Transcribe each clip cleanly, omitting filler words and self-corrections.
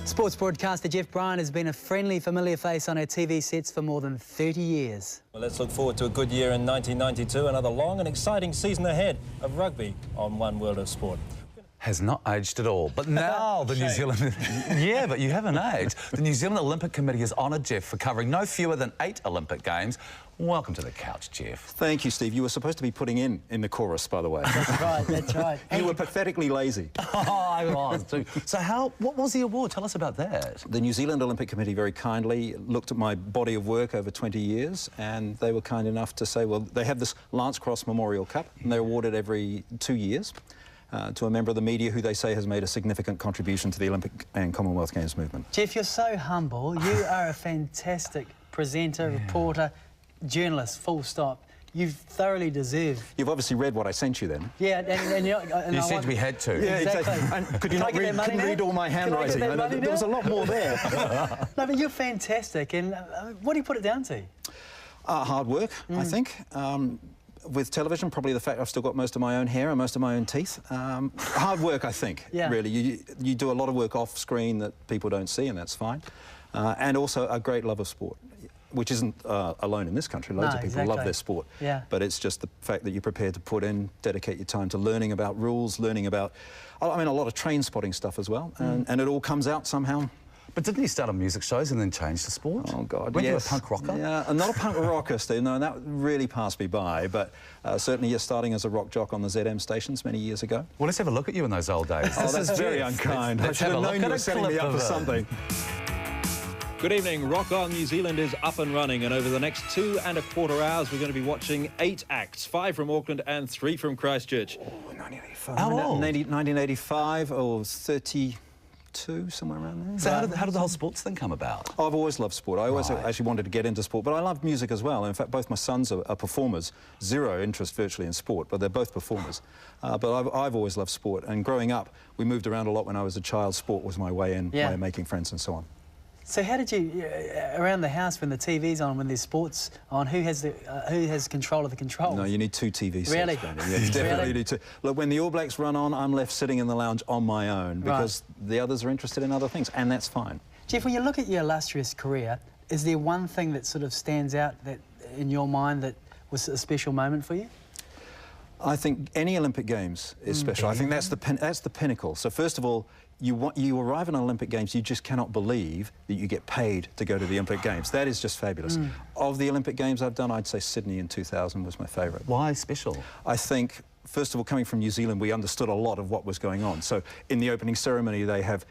Sports broadcaster Jeff Bryan has been a friendly, familiar face on our TV sets for more than 30 years. Well, let's look forward to a good year in 1992, another long and exciting season ahead of rugby on One World of Sport. Has not aged at all. But now the New Zealand... Yeah, but you haven't aged. The New Zealand Olympic Committee has honoured Jeff for covering no fewer than 8 Olympic Games. Welcome to the couch, Jeff. Thank you, Steve. You were supposed to be putting in the chorus, by the way. That's right, that's right. You were pathetically lazy. Oh, I was too. So what was the award? Tell us about that. The New Zealand Olympic Committee very kindly looked at my body of work over 20 years, and they were kind enough to say, well, they have this Lance Cross Memorial Cup, and they're awarded every 2 years. To a member of the media who they say has made a significant contribution to the Olympic and Commonwealth Games movement. Jeff, you're so humble. You are a fantastic presenter, reporter, journalist, full stop. You thoroughly deserve... You've obviously read what I sent you then. Yeah, and you said we had to. Yeah, exactly. And could you not read all my handwriting? There was a lot more there. No, but you're fantastic. And what do you put it down to? Hard work, I think. With television, probably the fact I've still got most of my own hair and most of my own teeth. Hard work, I think, really. You do a lot of work off-screen that people don't see, and that's fine. And also a great love of sport, which isn't alone in this country. Loads of people love their sport. Yeah. But it's just the fact that you're prepared to put in, dedicate your time to learning about rules, learning about, I mean, a lot of train spotting stuff as well. And it all comes out somehow. But didn't you start on music shows and then change to sport? Oh, God, Weren't you a punk rocker? Yeah, not a punk rocker, Steve. No, that really passed me by. But certainly you're starting as a rock jock on the ZM stations many years ago. Well, let's have a look at you in those old days. Oh, that's very unkind. I should have known you were setting me up for something. Good evening. Rock On New Zealand is up and running, and over the next 2.25 hours we're going to be watching 8 acts, 5 from Auckland and 3 from Christchurch. Oh, 1985. How old? 1985 or 32, somewhere around there. So how did the whole sports thing come about? Oh, I've always loved sport. I always actually wanted to get into sport, but I loved music as well. In fact, both my sons are performers. Zero interest virtually in sport, but they're both performers. But I've always loved sport, and growing up, we moved around a lot when I was a child. Sport was my way in, way of making friends and so on. So how did you, around the house when the TV's on, when there's sports on, who has control of the controls? No, you need 2 TV sets. Really? Yeah, you definitely need 2. Look, when the All Blacks run on, I'm left sitting in the lounge on my own because the others are interested in other things, and that's fine. Jeff, when you look at your illustrious career, is there one thing that sort of stands out that, in your mind, that was a special moment for you? I think any Olympic Games is special. I think that's the pinnacle. So first of all, you arrive in Olympic Games, you just cannot believe that you get paid to go to the Olympic Games. That is just fabulous. Of the Olympic Games I've done, I'd say Sydney in 2000 was my favourite. Why special? I think, first of all, coming from New Zealand, we understood a lot of what was going on. So in the opening ceremony, they have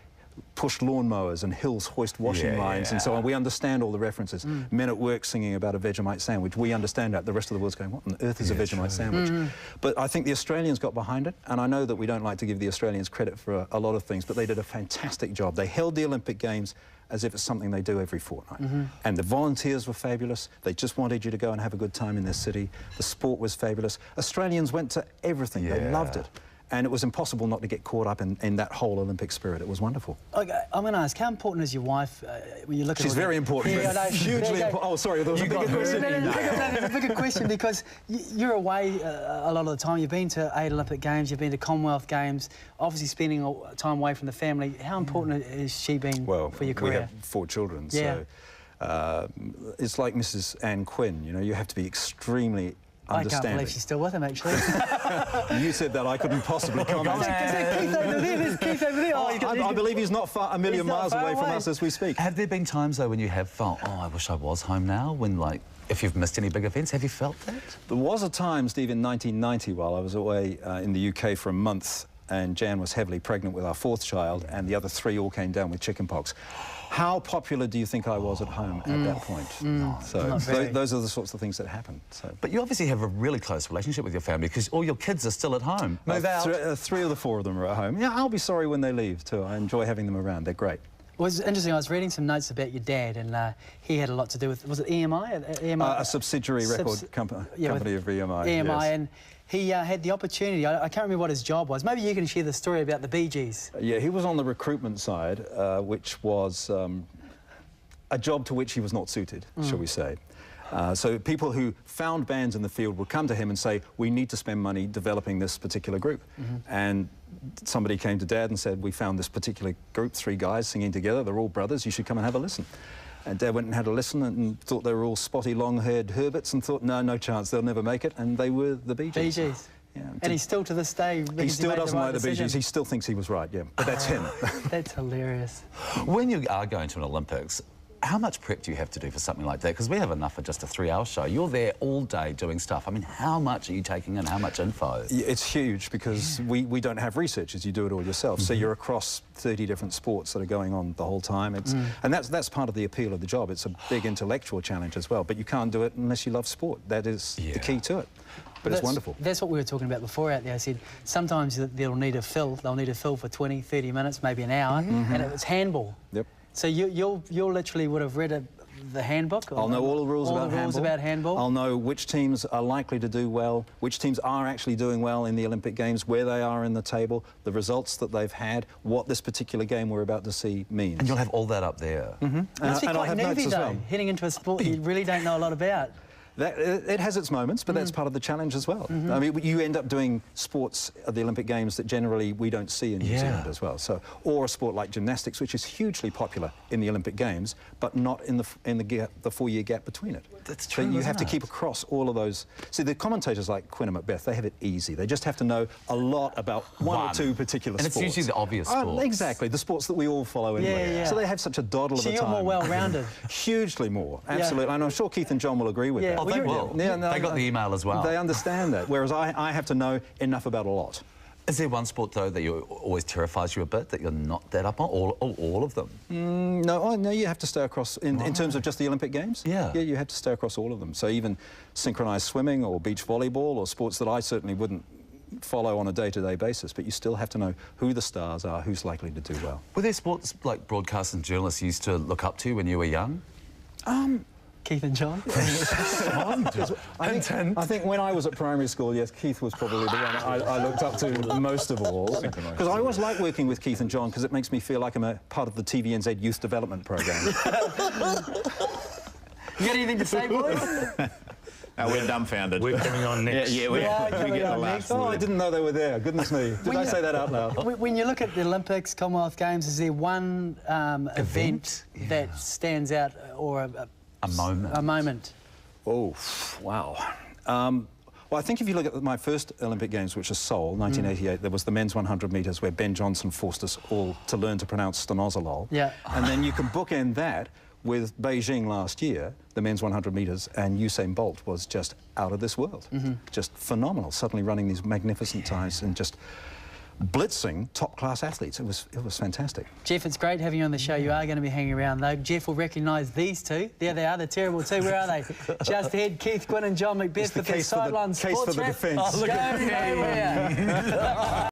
push lawnmowers and hills hoist washing lines and so on. We understand all the references. Men at work singing about a Vegemite sandwich. We understand that. The rest of the world's going, what on earth is a Vegemite sandwich? But I think the Australians got behind it, and I know that we don't like to give the Australians credit for a lot of things, but they did a fantastic job. They held the Olympic Games as if it's something they do every fortnight. And the volunteers were fabulous. They just wanted you to go and have a good time in their city. The sport was fabulous. Australians went to everything. They loved it. And it was impossible not to get caught up in that whole Olympic spirit. It was wonderful. Okay, I'm going to ask, how important is your wife when you look at... She's very important. Yeah, hugely important. Oh, sorry, there was a bigger question. There's a bigger question because you're away a lot of the time. You've been to 8 Olympic Games, you've been to Commonwealth Games, obviously spending time away from the family. How important has she been for your career? We have 4 children, so it's like Mrs. Anne Quinn, you know, you have to be extremely I can't believe she's still with him, actually. You said that, I couldn't possibly comment. Keith over there. I believe he's not a million miles away from us as we speak. Have there been times, though, when you have felt, oh, I wish I was home now, when, like, if you've missed any big events, have you felt that? There was a time, Steve, in 1990, while I was away in the UK for a month, and Jan was heavily pregnant with our 4th child, and the other 3 all came down with chickenpox. How popular do you think I was at home at that point? So those are the sorts of things that happen. So. But you obviously have a really close relationship with your family because all your kids are still at home. Move out. 3 of the 4 of them are at home. Yeah, I'll be sorry when they leave too. I enjoy having them around. They're great. Well, it's interesting. I was reading some notes about your dad, and he had a lot to do with, was it EMI? A subsidiary record company of EMI. EMI, yes. And he had the opportunity. I can't remember what his job was. Maybe you can share the story about the Bee Gees. Yeah, he was on the recruitment side, which was a job to which he was not suited, shall we say. So people who found bands in the field would come to him and say, we need to spend money developing this particular group. And somebody came to Dad and said, we found this particular group, 3 guys singing together, they're all brothers, you should come and have a listen. And Dad went and had a listen and thought they were all spotty, long-haired Herberts and thought, no chance, they'll never make it. And they were the Bee Gees. Bee Gees. Yeah, and he still, to this day, he still doesn't like the Bee decision. Gees. He still thinks he was right, yeah. But that's him. That's hilarious. When you are going to an Olympics, how much prep do you have to do for something like that? Because we have enough for just a 3-hour show. You're there all day doing stuff. I mean, how much are you taking in? How much info? It's huge because we don't have researchers. You do it all yourself. So you're across 30 different sports that are going on the whole time. And that's part of the appeal of the job. It's a big intellectual challenge as well. But you can't do it unless you love sport. That is the key to it. But it's wonderful. That's what we were talking about before out there. I said sometimes they'll need a fill. They'll need a fill for 20, 30 minutes, maybe an hour, and it's handball. Yep. So you literally would have read the handbook? I'll know all the rules about handball. I'll know which teams are likely to do well, which teams are actually doing well in the Olympic Games, where they are in the table, the results that they've had, what this particular game we're about to see means. And you'll have all that up there. Must be quite nervy, though, heading into a sport you really don't know a lot about. It has its moments, but that's part of the challenge as well. I mean, you end up doing sports at the Olympic Games that generally we don't see in New Zealand as well. So, or a sport like gymnastics, which is hugely popular in the Olympic Games, but not in the 4-year gap between it. That's true. So you have to keep across all of those. See, the commentators like Quinn and Macbeth, they have it easy. They just have to know a lot about one or two particular sports. And it's usually the obvious sports. Exactly, the sports that we all follow anyway. So they have such a doddle of a time. So you're more well-rounded. Hugely more, absolutely. And I'm sure Keith and John will agree with that. Oh, they will. They got the email as well. They understand that, whereas I have to know enough about a lot. Is there one sport, though, that always terrifies you a bit, that you're not that up on, all of them? No, you have to stay across, in terms of just the Olympic Games? Yeah, you have to stay across all of them. So even synchronised swimming or beach volleyball or sports that I certainly wouldn't follow on a day-to-day basis, but you still have to know who the stars are, who's likely to do well. Were there sports like broadcasters and journalists used to look up to when you were young? Keith and John? I think when I was at primary school, yes, Keith was probably the one I looked up to most of all. Because I always like working with Keith and John because it makes me feel like I'm a part of the TVNZ youth development programme. You got anything to say, boys? No, we're dumbfounded. We're coming on next. Yeah, we get the last word. I didn't know they were there. Goodness me. Did I say that out loud? When you look at the Olympics, Commonwealth Games, is there one event that stands out or a moment? A moment. Oh, wow. Well, I think if you look at my first Olympic Games, which was Seoul, 1988, there was the men's 100 metres where Ben Johnson forced us all to learn to pronounce stanozolol. Yeah. And then you can bookend that with Beijing last year, the men's 100 metres, and Usain Bolt was just out of this world. Just phenomenal, suddenly running these magnificent times and just blitzing top-class athletes. It was fantastic. Jeff, it's great having you on the show. You are going to be hanging around, though. Jeff will recognise these two. There they are, the terrible two. Where are they? Just ahead, Keith Quinn and John Macbeth with their sideline sports case for the defence. Go nowhere.